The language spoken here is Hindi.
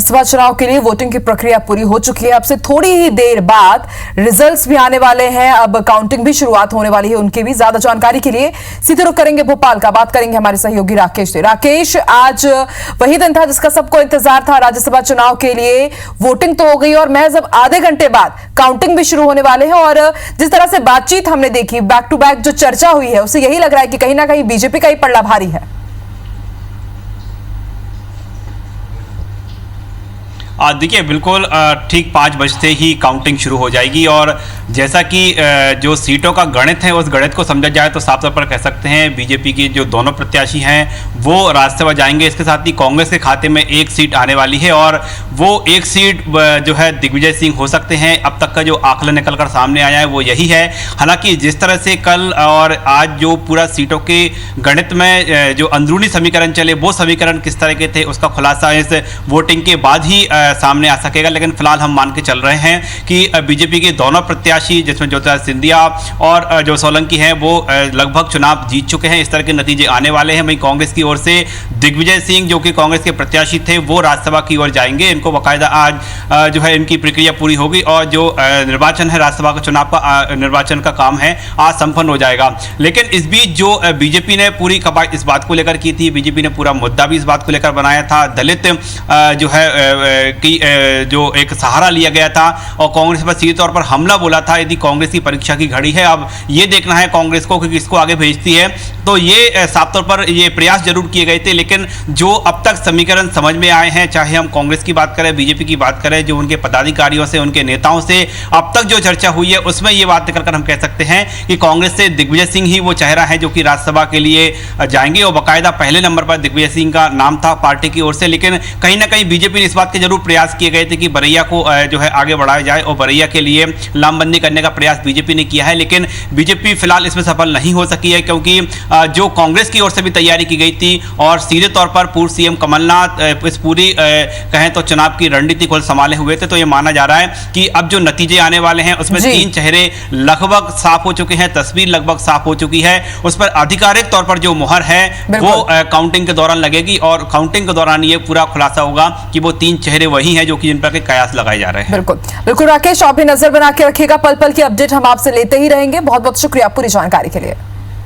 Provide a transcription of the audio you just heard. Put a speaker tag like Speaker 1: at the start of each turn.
Speaker 1: राज्यसभा चुनाव के लिए वोटिंग की प्रक्रिया पूरी हो चुकी है। अब से थोड़ी ही देर बाद रिजल्ट्स भी आने वाले हैं। अब काउंटिंग भी शुरुआत होने वाली है उनकी भी। ज्यादा जानकारी के लिए सीधे रुख करेंगे भोपाल का, बात करेंगे हमारे सहयोगी राकेश से। राकेश, आज वही दिन था जिसका सबको इंतजार था, राज्यसभा चुनाव के लिए वोटिंग तो हो गई और महज अब आधे घंटे बाद काउंटिंग भी शुरू होने वाले हैं। और जिस तरह से बातचीत हमने देखी, बैक टू बैक जो चर्चा हुई है, उससे यही लग रहा है कि कहीं ना कहीं बीजेपी का ही पलड़ा भारी है।
Speaker 2: देखिए, बिल्कुल ठीक 5 बजते ही काउंटिंग शुरू हो जाएगी और जैसा कि जो सीटों का गणित है उस गणित को समझा जाए तो साफ तौर पर कह सकते हैं बीजेपी के जो दोनों प्रत्याशी हैं वो राज्यसभा जाएंगे। इसके साथ ही कांग्रेस के खाते में एक सीट आने वाली है और वो एक सीट जो है दिग्विजय सिंह हो सकते हैं। अब तक का जो आकलन निकल कर सामने आया है वो यही है। हालांकि जिस तरह से कल और आज जो पूरा सीटों के गणित में जो अंदरूनी समीकरण चले वो समीकरण किस तरह के थे उसका खुलासा इस वोटिंग के बाद ही सामने आ सकेगा। लेकिन फिलहाल हम मान के चल रहे हैं कि बीजेपी के दोनों प्रत्याशी जिसमें ज्योतिरादित्य सिंधिया और जो सोलंकी हैं वो लगभग चुनाव जीत चुके हैं। इस तरह के नतीजे आने वाले हैं। वहीं कांग्रेस की ओर से दिग्विजय सिंह जो कि कांग्रेस के प्रत्याशी थे वो राज्यसभा की ओर जाएंगे। इनको बाकायदा आज जो है इनकी प्रक्रिया पूरी होगी और जो निर्वाचन है राज्यसभा का चुनाव का निर्वाचन का काम है आज संपन्न हो जाएगा। लेकिन इस बीच जो बीजेपी ने पूरी कवायद इस बात को लेकर की थी, बीजेपी ने पूरा मुद्दा भी इस बात को लेकर बनाया था, दलित जो है की जो एक सहारा लिया गया था और कांग्रेस पर सीधे तौर पर हमला बोला था। यदि कांग्रेस की परीक्षा की घड़ी है, अब ये देखना है कांग्रेस को कि किसको आगे भेजती है। तो ये साफ तौर पर ये प्रयास जरूर किए गए थे, लेकिन जो अब तक समीकरण समझ में आए हैं, चाहे हम कांग्रेस की बात करें, बीजेपी की बात करें, जो उनके पदाधिकारियों से, उनके नेताओं से अब तक जो चर्चा हुई है उसमें ये बात निकलकर हम कह सकते हैं कि कांग्रेस से दिग्विजय सिंह ही वो चेहरा है जो कि राज्यसभा के लिए जाएंगे और बाकायदा पहले नंबर पर दिग्विजय सिंह का नाम था पार्टी की ओर से। लेकिन कहीं ना कहीं बीजेपी ने इस बात के जरूर प्रयास किए गए थे कि बरैया को जो है आगे बढ़ाया जाए और बरैया के लिए लामबंदी करने का प्रयास बीजेपी ने किया है। लेकिन बीजेपी फिलहाल इसमें सफल नहीं हो सकी है क्योंकि जो कांग्रेस की ओर से भी तैयारी की गई थी और सीधे तौर पर पूर्व सीएम कमलनाथ इस पूरी कहें तो चुनाव की रणनीति को संभाले हुए थे। तो यह माना जा रहा है कि अब जो नतीजे आने वाले हैं उसमें 3 चेहरे लगभग साफ हो चुके हैं, तस्वीर लगभग साफ हो चुकी है। उस पर आधिकारिक तौर पर जो मुहर है वो काउंटिंग के दौरान लगेगी और काउंटिंग के दौरान ये पूरा खुलासा होगा कि वो 3 चेहरे वही हैं जो कि जिन पर के कयास लगाए जा रहे हैं।
Speaker 1: बिल्कुल बिल्कुल राकेश, आप भी नजर बना के रखिएगा, पल पल की अपडेट हम आपसे लेते ही रहेंगे। बहुत बहुत शुक्रिया पूरी जानकारी के लिए।